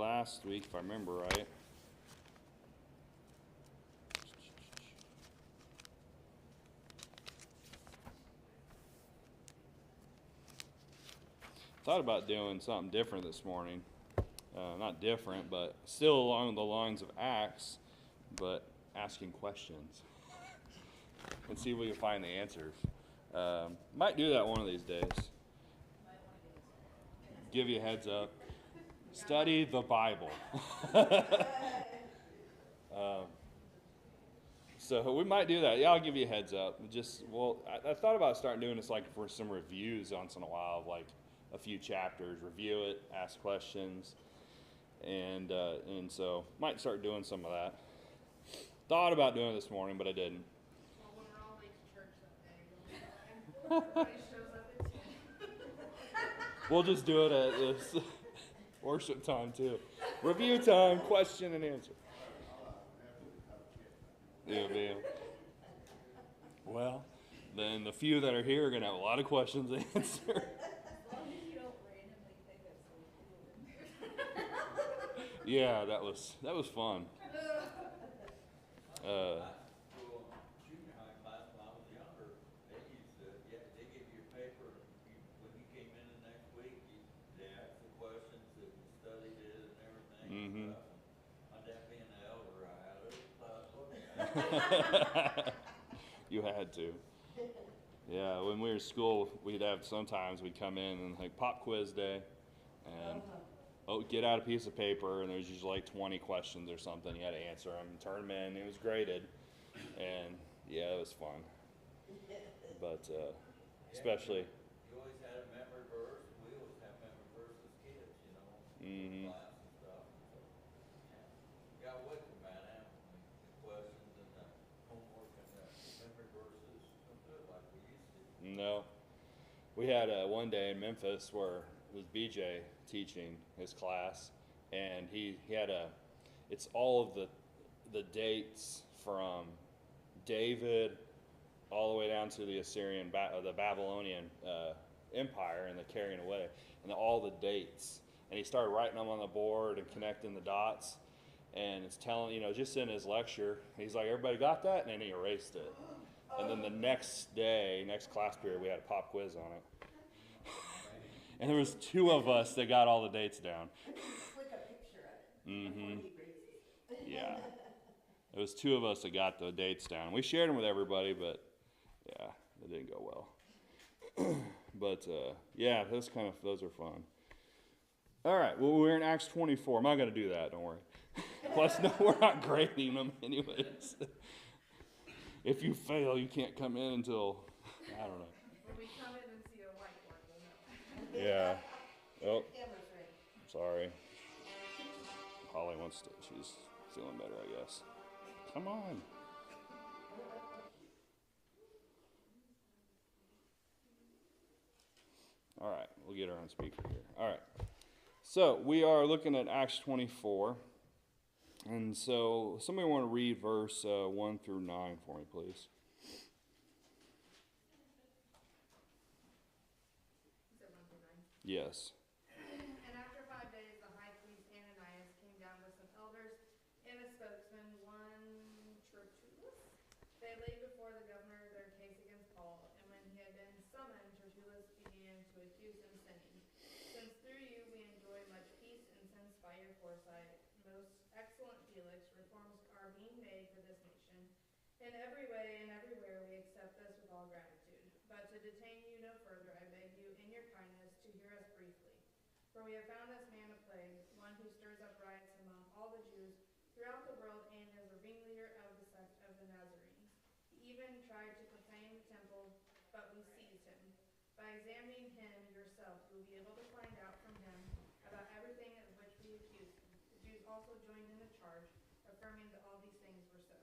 last week, if I remember right. Thought about doing something different this morning. Not different, but still along the lines of Acts, but asking questions and see if we can find the answers. Might do that one of these days. Give you a heads up. Study the Bible. So we might do that. Yeah, I'll give you a heads up. I thought about starting doing this like for some reviews once in a while, of like a few chapters, review it, ask questions, and so might start doing some of that. Thought about doing it this morning, but I didn't. Well, when we're all late to church that day, everybody shows up at 10. We'll just do it at this worship time too. Review time, question and answer. Yeah. Well, then the few that are here are going to have a lot of questions to answer. As long as you don't randomly think of something. Yeah, that was fun. Junior high class, when I was younger, they give you a paper, when you came in the next week, they asked the questions that you studied it and everything. Mm-hmm. My dad being the elder, I had a class look at it. You had to. Yeah, when we were in school, sometimes we'd come in and like pop quiz day, and get out a piece of paper, and there's usually like 20 questions or something. You had to answer them, turn them in. It was graded, and yeah, it was fun. But especially. You always had a memory verse. We always have memory verse as kids, Mm-hmm. class and stuff. So, yeah. Got away from that, the questions and the homework and the memory verses. Don't do it like we used to. No, we had one day in Memphis where it was BJ teaching his class, and he had it's all of the dates from David all the way down to the the Babylonian Empire and the carrying away, and all the dates. And he started writing them on the board and connecting the dots, and it's telling, just in his lecture, he's like, everybody got that? And then he erased it. And then the next class period, we had a pop quiz on it. And there was 2 of us that got all the dates down. Click a picture of it. Mm-hmm. Yeah. It was 2 of us that got the dates down. We shared them with everybody, but yeah, it didn't go well. But yeah, those are fun. All right, well, we're in Acts 24. I'm not going to do that, don't worry. Plus, no, we're not grading them anyways. If you fail, you can't come in until, I don't know. When we come in and see a whiteboard, we'll know. Yeah. Oh, Camera's ready. sorry. Holly she's feeling better, I guess. Come on. All right, we'll get her on speaker here. All right. So we are looking at Acts 24. And so somebody want to read verse 1 through 9 for me, please. You said 1 through 9. Yes. And after 5 days, the high priest Ananias came down with some elders and a spokesman, one Tertullus. They laid before the governor their case against Paul, and when he had been summoned, Tertullus began to accuse him, saying, "Since through you we enjoy much peace, and since by your foresight, most excellent Felix, reforms are being made for this nation, in every way and everywhere we accept this with all gratitude. But to detain you no further, I beg you, in your kindness, to hear us briefly. For we have found this man a plague, one who stirs up riots among all the Jews throughout the world, and is a ringleader of the sect of the Nazarenes. He even tried to profane the temple, but we seized him. By examining him yourself, you will be able to find out from him about everything of which we accuse him." The Jews also joined in the charge, affirming that all these things were so.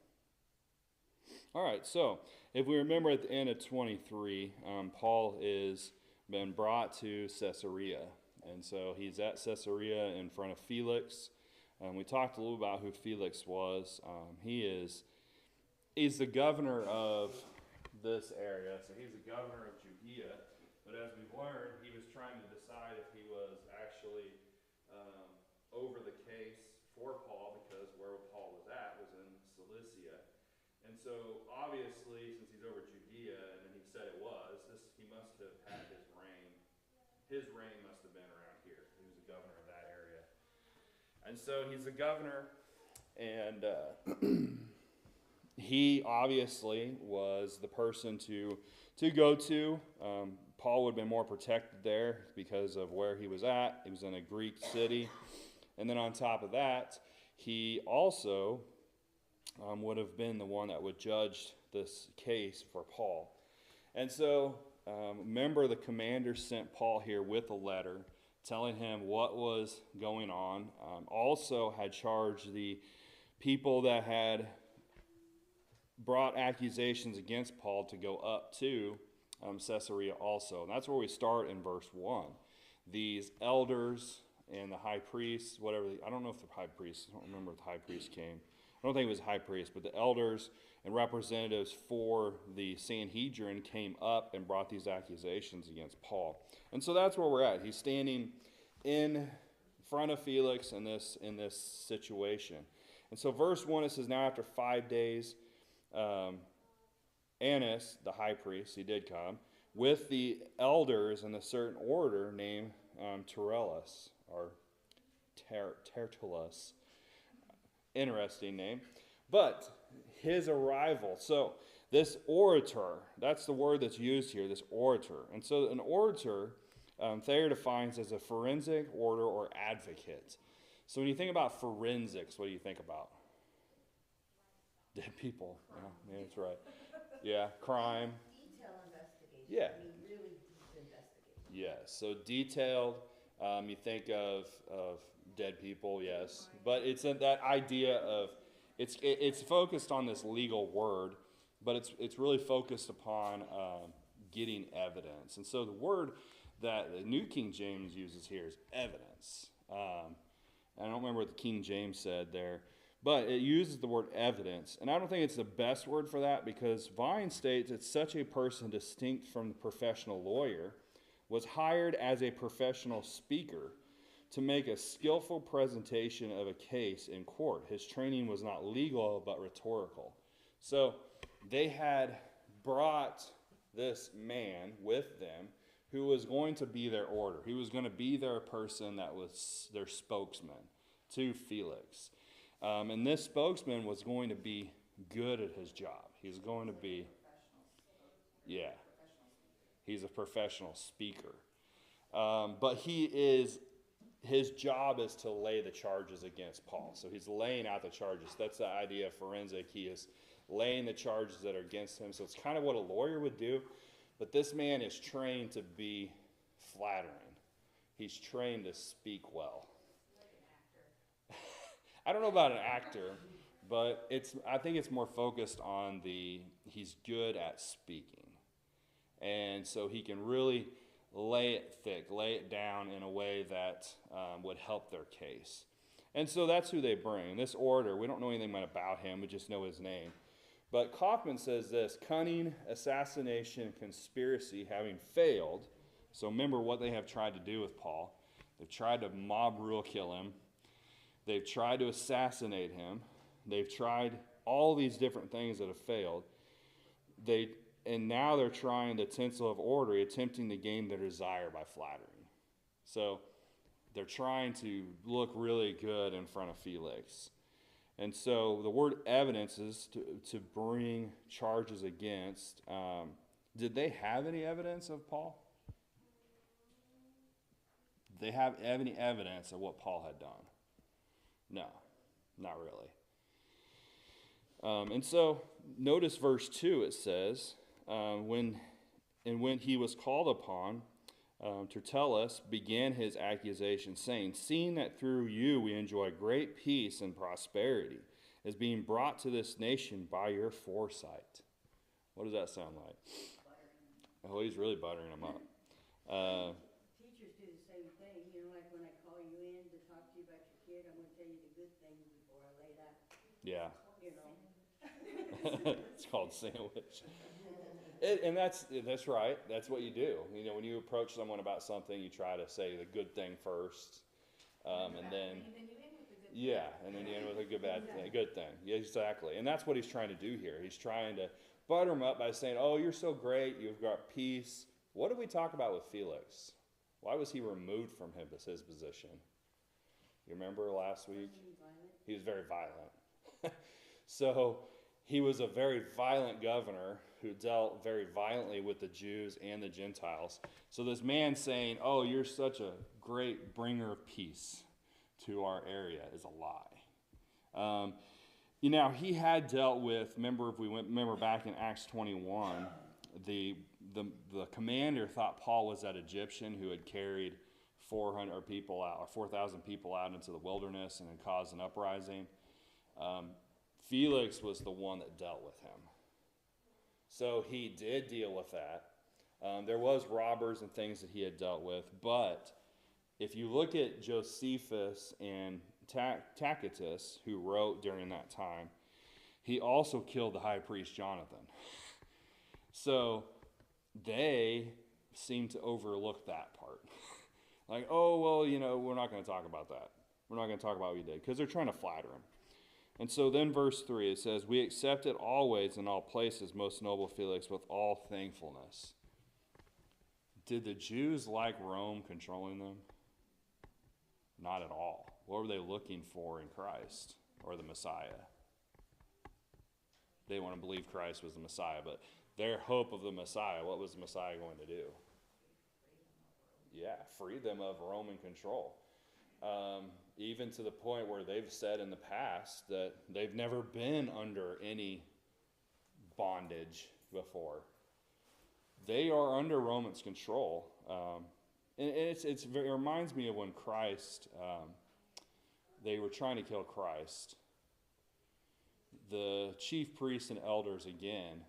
All right, so if we remember at the end of 23, Paul is been brought to Caesarea. And so he's at Caesarea in front of Felix. We talked a little about who Felix was. He's the governor of this area. So he's the governor of Judea. But as we've learned, he was trying to decide if he was actually over the for Paul because where Paul was at was in Cilicia. And so obviously, since he's over Judea, and then he said it was, he must have had his reign. His reign must have been around here. He was the governor of that area. And so he's the governor, and he obviously was the person to go to. Paul would have been more protected there because of where he was at. He was in a Greek city. And then on top of that, he also would have been the one that would judge this case for Paul. And so, remember, the commander sent Paul here with a letter telling him what was going on. Also had charged the people that had brought accusations against Paul to go up to Caesarea also. And that's where we start in verse 1. These elders and the high priest, I don't know if the high priest, I don't remember if the high priest came. I don't think it was high priest, but the elders and representatives for the Sanhedrin came up and brought these accusations against Paul. And so that's where we're at. He's standing in front of Felix in this situation. And so verse 1, it says, now after 5 days, Annas, the high priest, he did come, with the elders in a certain order named Tertullus, or Tertullus. Interesting name. But his arrival, so this orator, that's the word that's used here, this orator. And so an orator, Thayer defines as a forensic order or advocate. So when you think about forensics, what do you think about? Dead people. Yeah, that's right. Yeah, crime. Detail investigation. Yeah. I mean, really deep investigation. Yes, so detailed. You think of dead people, yes, but it's that idea of it's focused on this legal word, but it's really focused upon getting evidence. And so the word that the New King James uses here is evidence. I don't remember what the King James said there, but it uses the word evidence. And I don't think it's the best word for that, because Vine states it's such a person distinct from the professional lawyer, was hired as a professional speaker to make a skillful presentation of a case in court. His training was not legal, but rhetorical. So they had brought this man with them who was going to be their orator. He was going to be their person that was their spokesman to Felix. And this spokesman was going to be good at his job. He's going to be, yeah, he's a professional speaker. But his job is to lay the charges against Paul. So he's laying out the charges. That's the idea of forensic. He is laying the charges that are against him. So it's kind of what a lawyer would do. But this man is trained to be flattering. He's trained to speak well. I don't know about an actor, but I think it's more focused on he's good at speaking. And so he can really lay it thick, lay it down in a way that would help their case. And so that's who they bring. This orator, we don't know anything about him, we just know his name. But Kaufman says this: cunning, assassination, conspiracy having failed. So remember what they have tried to do with Paul. They've tried to mob rule kill him. They've tried to assassinate him. They've tried all these different things that have failed. And now they're trying the tinsel of order, attempting to gain their desire by flattering. So they're trying to look really good in front of Felix. And so the word evidence is to bring charges against. Did they have any evidence of Paul? Did they have any evidence of what Paul had done? No, not really. And so notice verse 2, it says, when he was called upon, Tertullus began his accusation, saying, seeing that through you we enjoy great peace and prosperity, is being brought to this nation by your foresight. What does that sound like? Oh, he's really buttering him up. Teachers do the same thing. You know, like when I call you in to talk to you about your kid, I'm going to tell you the good things before I lay that. Yeah. You know. It's called sandwich. And that's right. That's what you do. You know, when you approach someone about something, you try to say the good thing first, and then Yeah, and then you end with a good thing. Yeah, exactly. And that's what he's trying to do here. He's trying to butter him up by saying, oh, you're so great, you've got peace. What did we talk about with Felix? Why was he removed from his position? You remember last week? He was very violent. So he was a very violent governor who dealt very violently with the Jews and the Gentiles. So this man saying, oh, you're such a great bringer of peace to our area is a lie. He had dealt with, remember back in Acts 21, the commander thought Paul was that Egyptian who had carried 4,000 people out into the wilderness and had caused an uprising. Felix was the one that dealt with him. So he did deal with that. There was robbers and things that he had dealt with, but if you look at Josephus and Tacitus, who wrote during that time, he also killed the high priest Jonathan. So they seem to overlook that part. Like, oh, well, we're not going to talk about that. We're not going to talk about what he did, because they're trying to flatter him. And so then verse 3, it says, we accept it always in all places, most noble Felix, with all thankfulness. Did the Jews like Rome controlling them? Not at all. What were they looking for in Christ or the Messiah? They want to believe Christ was the Messiah, but their hope of the Messiah, what was the Messiah going to do? Yeah, free them of Roman control. Even to the point where they've said in the past that they've never been under any bondage before. They are under Roman's control. And it reminds me of when Christ, they were trying to kill Christ. The chief priests and elders, again,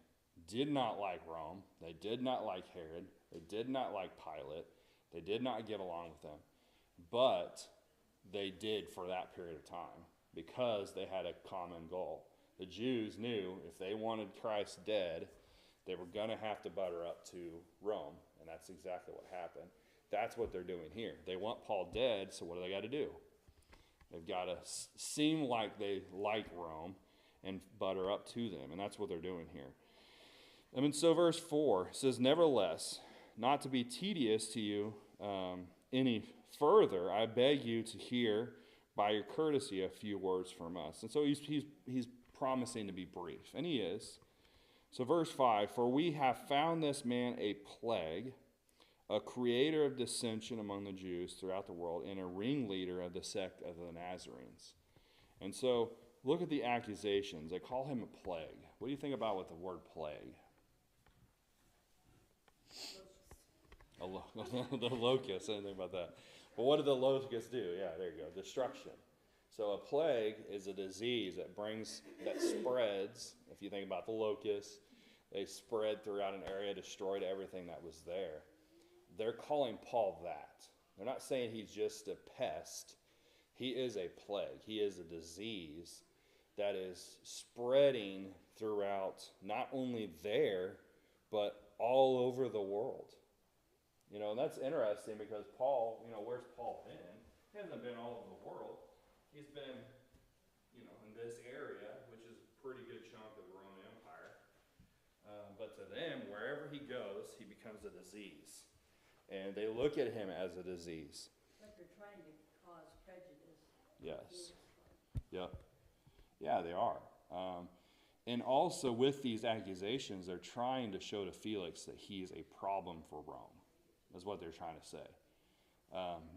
did not like Rome. They did not like Herod. They did not like Pilate. They did not get along with them. But they did for that period of time because they had a common goal. The Jews knew if they wanted Christ dead, they were going to have to butter up to Rome, and that's exactly what happened. That's what they're doing here. They want Paul dead, so what do they got to do? They've got to seem like they like Rome and butter up to them, and that's what they're doing here. So verse 4 says, nevertheless, not to be tedious to you any further, I beg you to hear by your courtesy a few words from us. And so he's promising to be brief, and he is. So verse 5, for we have found this man a plague, a creator of dissension among the Jews throughout the world, and a ringleader of the sect of the Nazarenes. And so look at the accusations. They call him a plague. What do you think about with the word plague? The locust, I didn't think about that. But what do the locusts do? Yeah, there you go, destruction. So a plague is a disease that spreads. If you think about the locusts, they spread throughout an area, destroyed everything that was there. They're calling Paul that. They're not saying he's just a pest. He is a plague. He is a disease that is spreading throughout not only there, but all over the world. And that's interesting because Paul, where's Paul been? He hasn't been all over the world. He's been, in this area, which is a pretty good chunk of the Roman Empire. But to them, wherever he goes, he becomes a disease. And they look at him as a disease. Like they're trying to cause prejudice. Yes. Yep. Yeah, they are. And also with these accusations, they're trying to show to Felix that he's a problem for Rome, is what they're trying to say.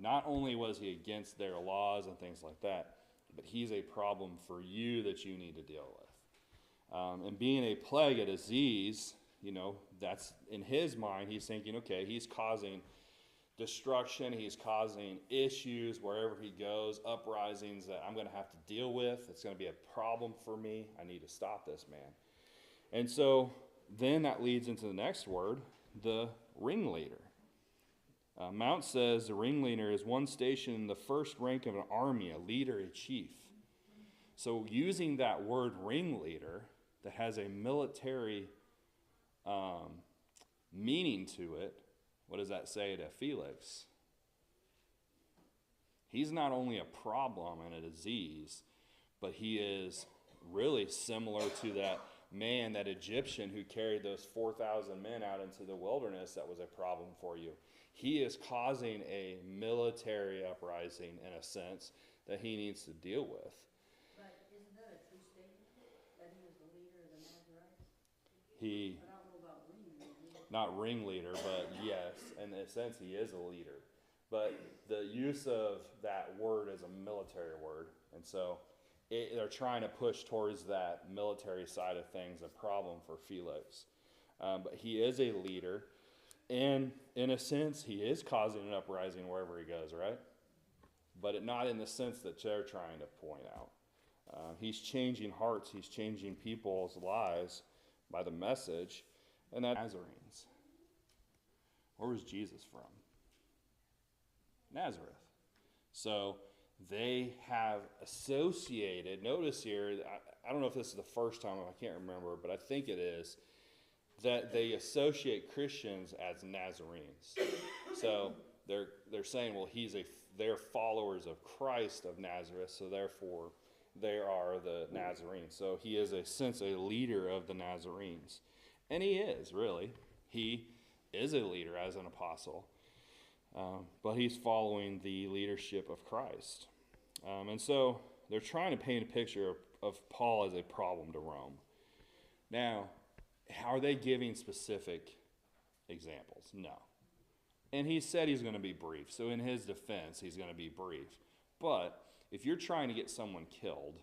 Not only was he against their laws and things like that, but he's a problem for you that you need to deal with. And being a plague, a disease, that's in his mind, he's thinking, okay, he's causing destruction, he's causing issues wherever he goes, uprisings that I'm going to have to deal with. It's going to be a problem for me. I need to stop this man. And so then that leads into the next word, the ringleader. Mount says the ringleader is one station in the first rank of an army, a leader, a chief. So using that word ringleader that has a military meaning to it, what does that say to Felix? He's not only a problem and a disease, but he is really similar to that man, that Egyptian who carried those 4,000 men out into the wilderness that was a problem for you. He is causing a military uprising, in a sense, that he needs to deal with. But isn't that a true statement, that he was the leader of the Nazarites? He, I don't know about ringleader. not ringleader, but yes, in a sense, he is a leader. But the use of that word is a military word, and so they're trying to push towards that military side of things, a problem for Felix. But he is a leader, and in a sense, he is causing an uprising wherever he goes, right? But not in the sense that they're trying to point out. He's changing hearts, he's changing people's lives by the message, and that's Nazarenes. Where was Jesus from? Nazareth. So they have associated, notice here, I don't know if this is the first time, I can't remember, but I think it is, that they associate Christians as Nazarenes. So they're saying, well, they're followers of Christ of Nazareth, so therefore they are the Nazarenes. So he is, a sense, a leader of the Nazarenes. And he is, really. He is a leader as an apostle. But he's following the leadership of Christ. And so they're trying to paint a picture of Paul as a problem to Rome. Now, are they giving specific examples? No. And he said he's going to be brief. So in his defense, he's going to be brief. But if you're trying to get someone killed,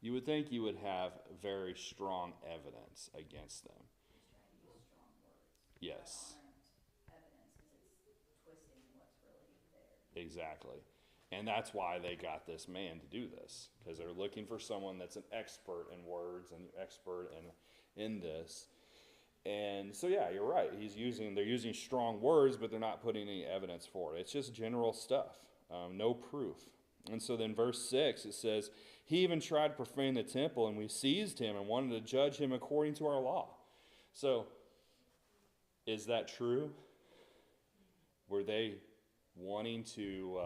you would think you would have very strong evidence against them. Yes. Exactly. And that's why they got this man to do this, because they're looking for someone that's an expert in words and expert in this. And so, yeah, you're right. They're using strong words, but they're not putting any evidence for it. It's just general stuff, no proof. And so then verse 6, it says, he even tried to profane the temple, and we seized him and wanted to judge him according to our law. So, is that true? Were they wanting to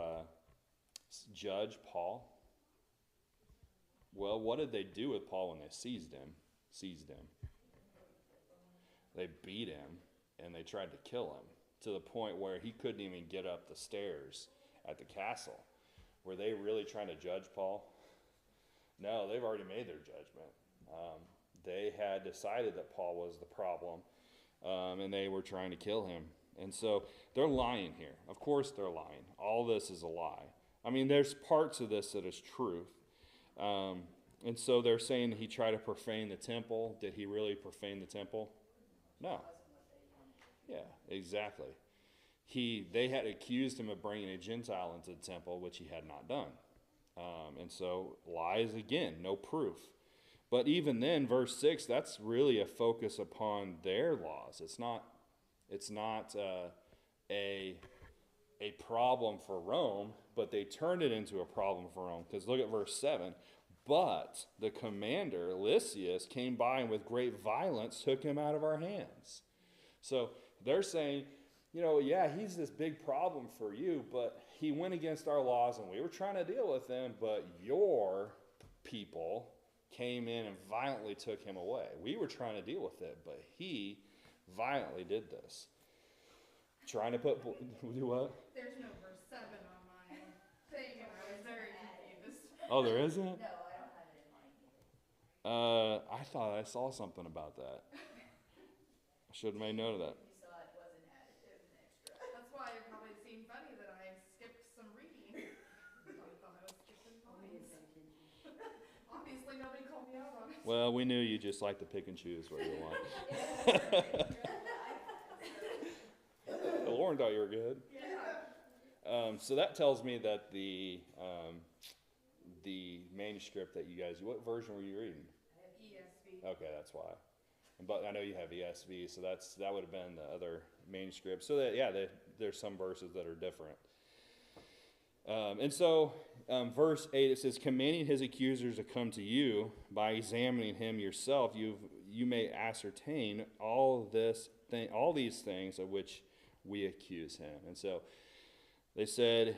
judge Paul? Well, what did they do with Paul when they seized him? They beat him, and they tried to kill him to the point where he couldn't even get up the stairs at the castle. Were they really trying to judge Paul? No, they've already made their judgment. They had decided that Paul was the problem, and they were trying to kill him. And so they're lying here. Of course they're lying. All this is a lie. I mean, there's parts of this that is truth. And so they're saying he tried to profane the temple. Did he really profane the temple? No. Yeah, exactly. They had accused him of bringing a Gentile into the temple, which he had not done. And so lies again, no proof. But even then, verse 6, that's really a focus upon their laws. It's not a problem for Rome, but they turned it into a problem for Rome. Because look at verse 7. But the commander, Lysias, came by and with great violence took him out of our hands. So they're saying, yeah, he's this big problem for you, but he went against our laws and we were trying to deal with him, but your people came in and violently took him away. We were trying to deal with it, but he violently did this. Trying to do what? There's no verse 7 on my thing, and I was very confused. Oh, there isn't? No, I don't have it in mind either. I thought I saw something about that. I should have made note of that. You saw it wasn't additive and extra. That's why it probably seemed funny that I skipped some reading. I thought I was skipping lines. Obviously, nobody called me out on it. Well, we knew you just like to pick and choose what you want. Lauren thought you were good. Yeah. So that tells me that the manuscript that you guys, what version were you reading? ESV. Okay, that's why. But I know you have ESV, so that would have been the other manuscript. So that, yeah, there's some verses that are different. And so, verse 8, it says, commanding his accusers to come to you, by examining him yourself, you may ascertain all these things of which we accuse him. And so they said,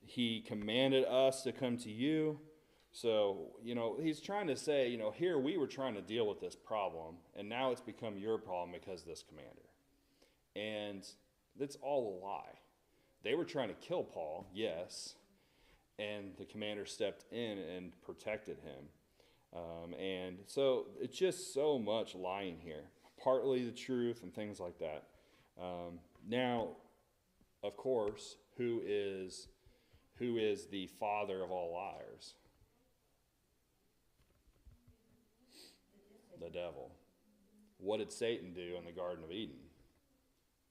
he commanded us to come to you. So, he's trying to say, here we were trying to deal with this problem, and now it's become your problem because of this commander. And that's all a lie. They were trying to kill Paul, yes, and the commander stepped in and protected him. And so it's just so much lying here, partly the truth and things like that. Now, of course, who is the father of all liars? The devil. What did Satan do in the Garden of Eden?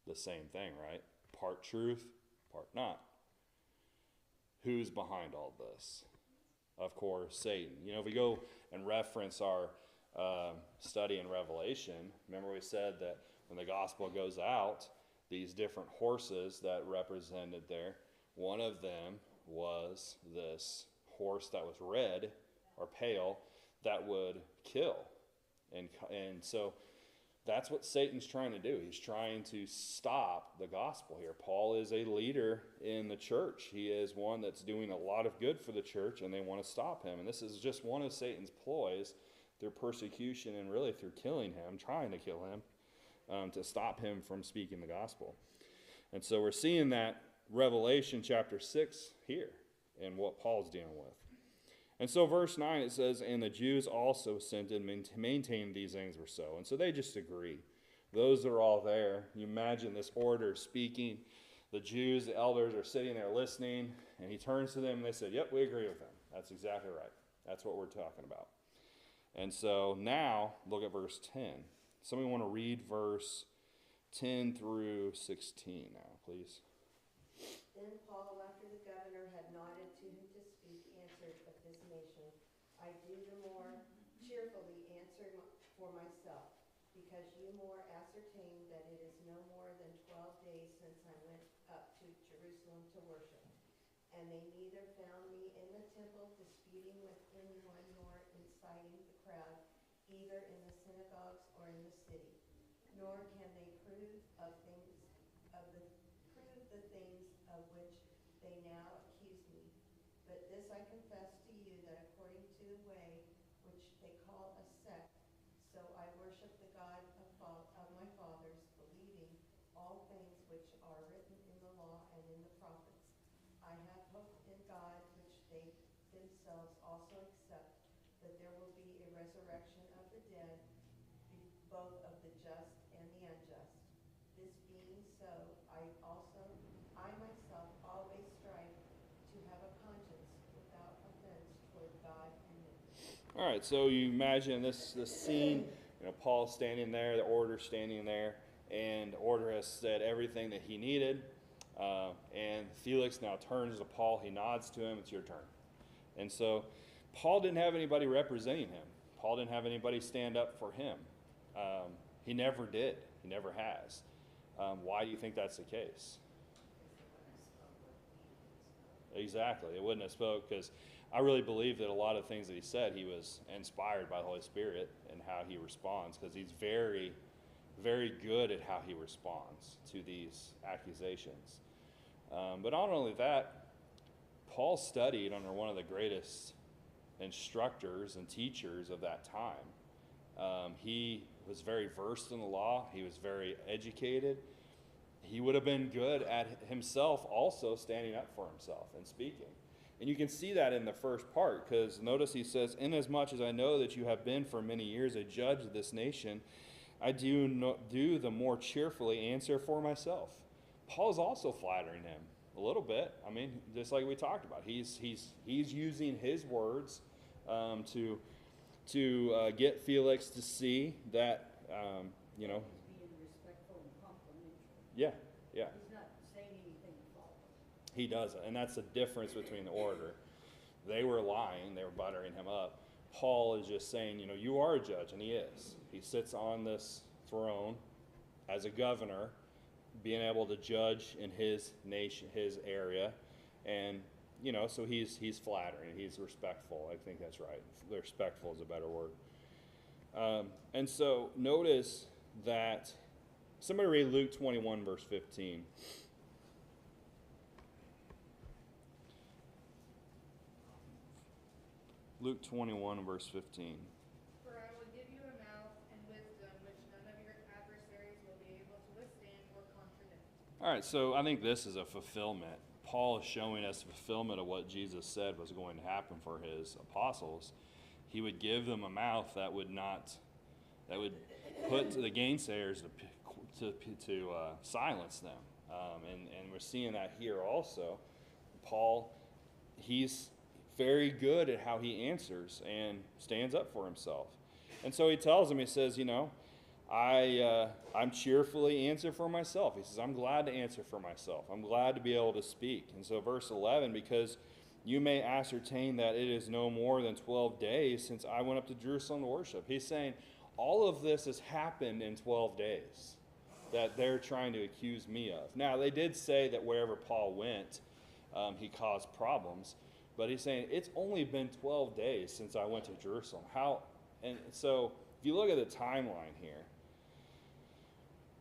The same thing, right? Part truth, part not. Who's behind all this? Of course, Satan. If we go and reference our study in Revelation, remember we said that when the gospel goes out, these different horses that represented there, one of them was this horse that was red or pale that would kill. And so that's what Satan's trying to do. He's trying to stop the gospel here. Paul is a leader in the church. He is one that's doing a lot of good for the church, and they want to stop him. And this is just one of Satan's ploys through persecution and really through killing him, trying to kill him, to stop him from speaking the gospel. And so we're seeing that Revelation chapter 6 here and what Paul's dealing with. And so verse 9, it says, and the Jews also assented and maintained these things were so. And so they just agree. Those that are all there, you imagine this orator speaking. The Jews, the elders, are sitting there listening. And he turns to them and they said, yep, we agree with them. That's exactly right. That's what we're talking about. And so now, look at verse 10. Somebody want to read verse 10 through 16 now, please. Then Paul, after the governor had nodded to him to speak, answered of this nation, I do the more cheerfully answer for myself, because you more ascertain that it is no more than 12 days since I went up to Jerusalem to worship. And they neither found me in the temple disputing with anyone nor inciting the crowd, either in the synagogues or in the city. Nor can they prove the things of which they now accuse me. But this I confess to you, that according to the way which they call a sect, so I worship the God of my fathers, believing all things which are written in the law and in the prophets. I have hope in God, which they themselves also accept, that there will be a resurrection of the dead, both of the just and the unjust. This being so, I myself always strive to have a conscience without offense toward God and men. All right, so you imagine this scene, Paul standing there, the orator standing there, and the orator has said everything that he needed, and Felix now turns to Paul, he nods to him, it's your turn. And so Paul didn't have anybody representing him. Paul didn't have anybody stand up for him. He never did. He never has. Why do you think that's the case? Exactly. It wouldn't have spoke, because I really believe that a lot of things that he said, he was inspired by the Holy Spirit and how he responds, because he's very, very good at how he responds to these accusations. But not only that, Paul studied under one of the greatest instructors and teachers of that time. He was very versed in the law. He was very educated. He would have been good at himself also standing up for himself and speaking. And you can see that in the first part, because notice he says, inasmuch as I know that you have been for many years a judge of this nation, I do the more cheerfully answer for myself. Paul's also flattering him a little bit. I mean, just like we talked about, he's using his words to get Felix to see that, Being respectful and complimentary. yeah. He's not saying anything false. He doesn't, and that's the difference between the orator. They were lying, they were buttering him up. Paul is just saying, you are a judge, and he is. He sits on this throne as a governor, being able to judge in his nation, his area, and so he's flattering, he's respectful. I think that's right. Respectful is a better word. And so notice that, somebody read Luke 21, verse 15. Luke 21, verse 15. For I will give you a mouth and wisdom which none of your adversaries will be able to withstand or contradict. All right, so I think this is a fulfillment. Paul is showing us fulfillment of what Jesus said was going to happen for his apostles. He would give them a mouth that would put the gainsayers to silence them. And we're seeing that here also. Paul, he's very good at how he answers and stands up for himself. And so he tells them, he says, I'm cheerfully answer for myself. He says, I'm glad to answer for myself. I'm glad to be able to speak. And so verse 11, because you may ascertain that it is no more than 12 days since I went up to Jerusalem to worship. He's saying all of this has happened in 12 days that they're trying to accuse me of. Now, they did say that wherever Paul went, he caused problems. But he's saying it's only been 12 days since I went to Jerusalem. And so if you look at the timeline here,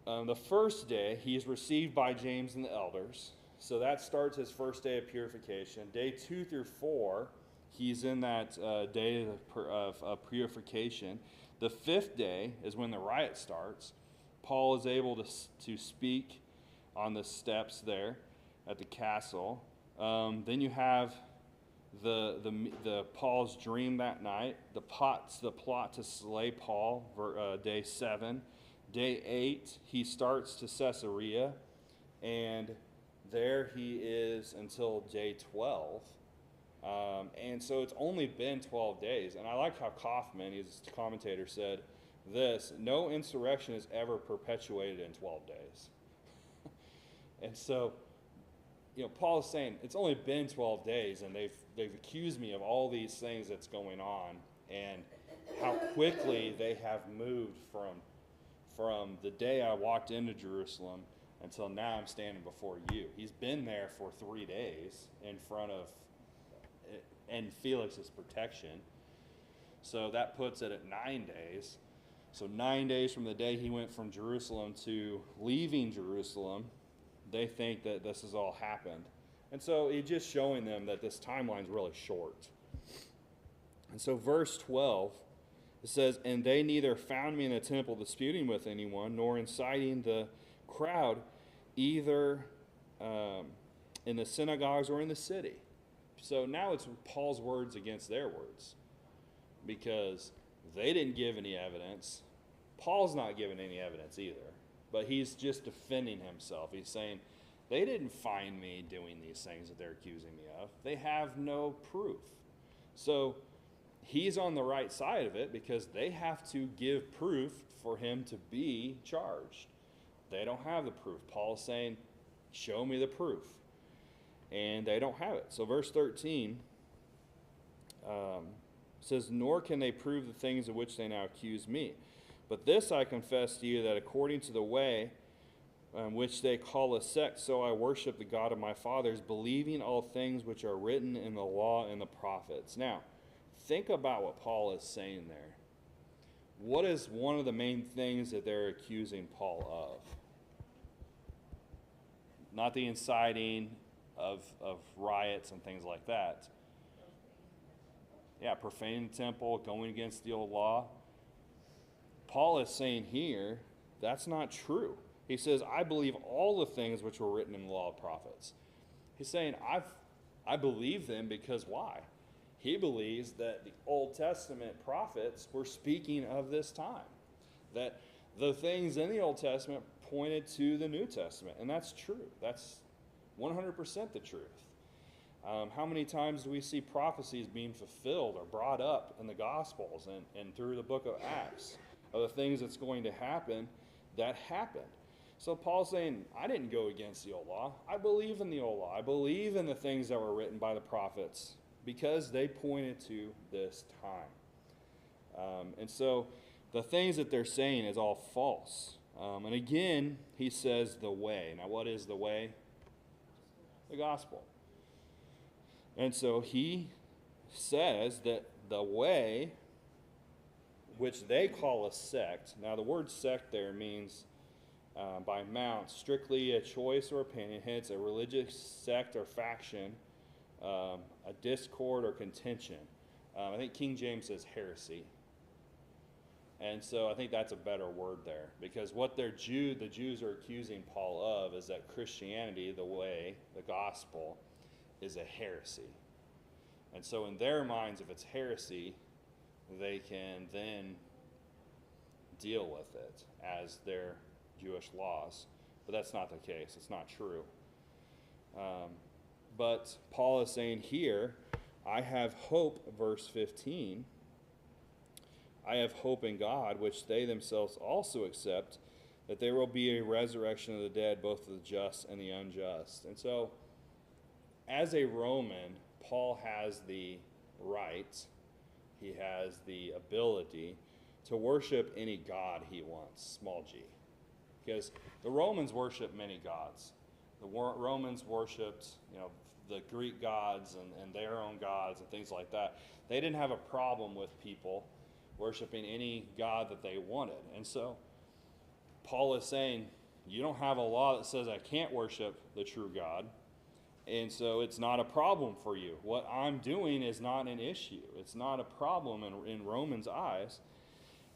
the first day he is received by James and the elders. So that starts his first day of purification. Day 2 through 4, he's in that day of purification. The 5th day is when the riot starts. Paul is able to speak on the steps there at the castle. Then you have the Paul's dream that night. The plot to slay Paul. Day 7. Day 8, he starts to Caesarea, and there he is until day 12. And so it's only been 12 days. And I like how Kaufman, his commentator, said this: no insurrection is ever perpetuated in 12 days. And so, Paul is saying it's only been 12 days, and they've accused me of all these things that's going on, and how quickly they have moved from the day I walked into Jerusalem until now I'm standing before you. He's been there for 3 days in front of, and Felix's protection. So that puts it at 9 days. So 9 days from the day he went from Jerusalem to leaving Jerusalem, they think that this has all happened. And so he's just showing them that this timeline's really short. And so verse 12, it says, and they neither found me in the temple disputing with anyone, nor inciting the crowd, either in the synagogues or in the city. So now it's Paul's words against their words, because they didn't give any evidence. Paul's not giving any evidence either, but he's just defending himself. He's saying, they didn't find me doing these things that they're accusing me of. They have no proof. So he's on the right side of it, because they have to give proof for him to be charged. They don't have the proof. Paul's saying, show me the proof. And they don't have it. So verse 13 says, nor can they prove the things of which they now accuse me. But this I confess to you, that according to the way which they call a sect, so I worship the God of my fathers, believing all things which are written in the law and the prophets. Now, think about what Paul is saying there. What is one of the main things that they're accusing Paul of? Not the inciting of riots and things like that. Yeah, profaning the temple, going against the old law. Paul is saying here, that's not true. He says, I believe all the things which were written in the law of prophets. He's saying, I believe them because why? He believes that the Old Testament prophets were speaking of this time. That the things in the Old Testament pointed to the New Testament. And that's true. That's 100% the truth. How many times do we see prophecies being fulfilled or brought up in the Gospels and through the book of Acts of the things that's going to happen that happened? So Paul's saying, I didn't go against the old law. I believe in the old law. I believe in the things that were written by the prophets because they pointed to this time. And so the things that they're saying is all false. And again, he says the way. Now, what is the way? The gospel. And so he says that the way, which they call a sect. Now, the word sect there means by mount, strictly a choice or opinion, hence a religious sect or faction, a discord or contention. I think King James says heresy. And so I think that's a better word there, because what the Jews are accusing Paul of is that Christianity, the way, the gospel, is a heresy. And so in their minds, if it's heresy, they can then deal with it as their Jewish laws. But that's not the case. It's not true. But Paul is saying here, I have hope, verse 15, I have hope in God, which they themselves also accept, that there will be a resurrection of the dead, both of the just and the unjust. And so, as a Roman, Paul has the right, he has the ability to worship any god he wants, small g. Because the Romans worshiped many gods. The Romans worshipped, the Greek gods and their own gods and things like that. They didn't have a problem with people worshiping any god that they wanted. And so Paul is saying, you don't have a law that says I can't worship the true God, and so it's not a problem for you. What I'm doing is not an issue. It's not a problem in Romans' eyes.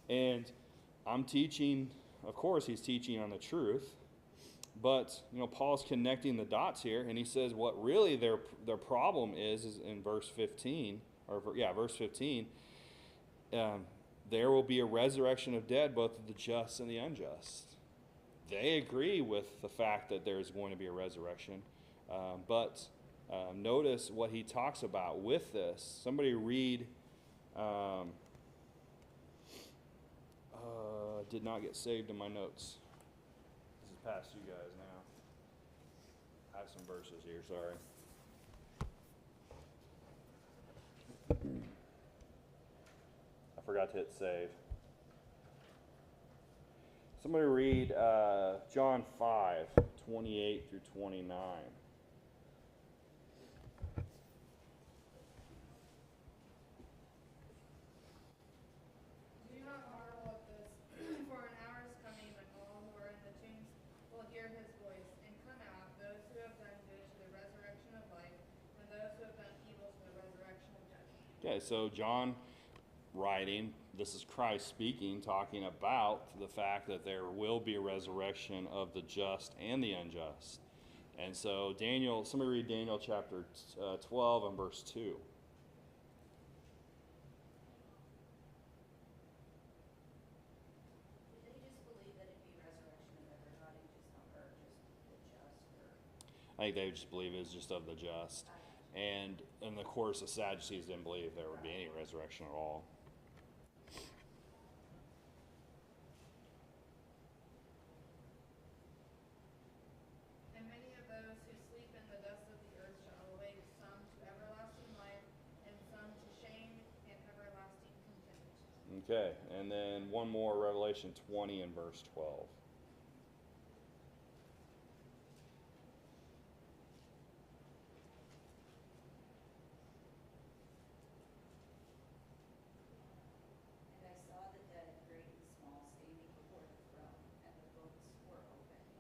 And I'm teaching, of course he's teaching on the truth, but Paul's connecting the dots here, and he says what really their problem is in verse 15, verse 15, there will be a resurrection of dead, both of the just and the unjust. They agree with the fact that there's going to be a resurrection, but notice what he talks about with this. Somebody read, did not get saved in my notes. This is past you guys now. I have some verses here, sorry. I forgot to hit save. Somebody read John 5:28 through 29. Do not marvel at this, for an hour is coming when all who are in the tombs will hear his voice and come out, those who have done good to the resurrection of life, and those who have done evil to the resurrection of judgment. Okay, so John writing, this is Christ speaking, talking about the fact that there will be a resurrection of the just and the unjust. And so somebody read Daniel chapter 12 and verse 2. Did they just believe that it'd be resurrection of everybody, just not, or just the just, or? I think they just believe it's just of the just. And of course, the Sadducees didn't believe there would be any resurrection at all. And many of those who sleep in the dust of the earth shall awake, some to everlasting life, and some to shame and everlasting contempt. Okay, and then one more, Revelation 20 and verse 12. And I saw the dead, great and small, standing before the throne, and the books were opened.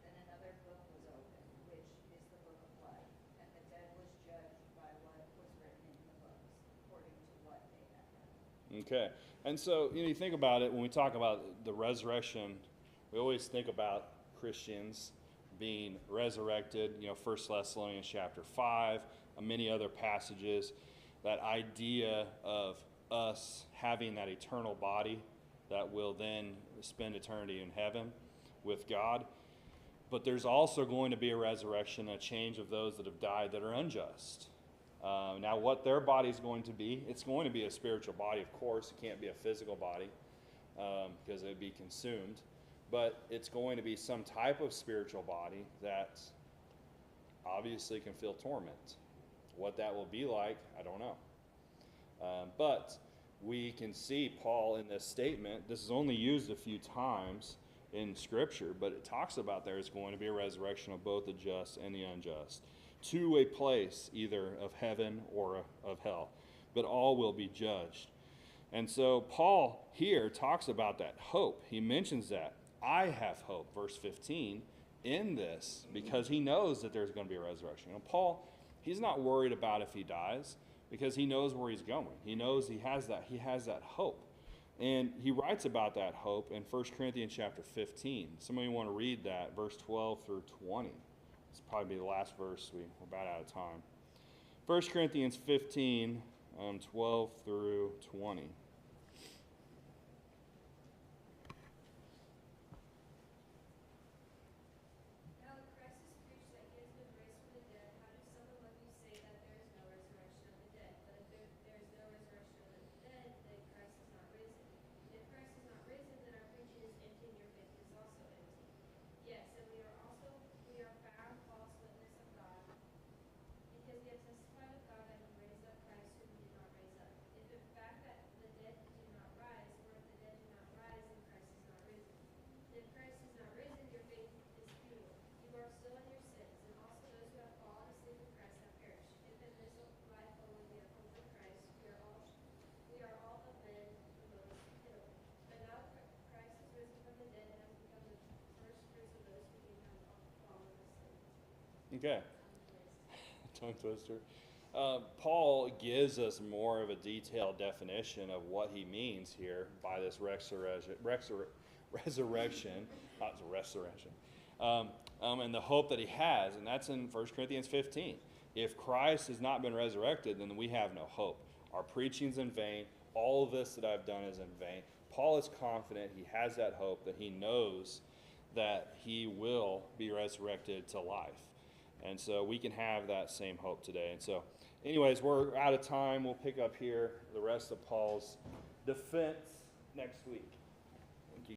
Then another book was opened, which is the book of life, and the dead was judged by what was written in the books, according to what they had done. Okay, and so you think about it, when we talk about the resurrection, we always think about Christians being resurrected, 1 Thessalonians chapter 5, many other passages, that idea of us having that eternal body that will then spend eternity in heaven with God. But there's also going to be a resurrection, a change of those that have died that are unjust. Now, what their body is going to be, it's going to be a spiritual body, of course. It can't be a physical body because it would be consumed. But it's going to be some type of spiritual body that obviously can feel torment. What that will be like, I don't know. But we can see Paul in this statement. This is only used a few times in Scripture, but it talks about there is going to be a resurrection of both the just and the unjust, to a place either of heaven or of hell, but all will be judged. And so Paul here talks about that hope. He mentions that. I have hope, verse 15, in this, because he knows that there's going to be a resurrection. Paul, he's not worried about if he dies. because he knows where he's going. He knows he has that hope. And he writes about that hope in 1 Corinthians chapter 15. Somebody want to read that, verse 12 through 20. It's probably the last verse. We're about out of time. 1 Corinthians 15, 12 through 20. Now the Christ is preached that he has been raised from the dead. How do some among you say that there is no resurrection of the dead? But if there is no resurrection of the dead, then Christ is not risen. If Christ is not risen, then our preaching is empty and your faith is also empty. Yes, and we are found false witness of God, because we have testified of God that he raised up Christ whom he did not raise up. If in fact that the dead do not rise, or if the dead do not rise, then Christ is not risen. If Christ is not risen, your faith is futile. You are still in your sins, and also those who have fallen asleep in Christ have perished. If in this life only we have hope in Christ, we are all of men the most pitiable. But now Christ is risen from the dead and has become the first fruits of those who have fallen asleep. Okay. Tongue twister. Paul gives us more of a detailed definition of what he means here by this resurrection, not resurrection, and the hope that he has, and that's in 1 Corinthians 15. If Christ has not been resurrected, then we have no hope. Our preaching's in vain. All of this that I've done is in vain. Paul is confident. He has that hope that he knows that he will be resurrected to life. And so we can have that same hope today. And so, anyways, we're out of time. We'll pick up here the rest of Paul's defense next week.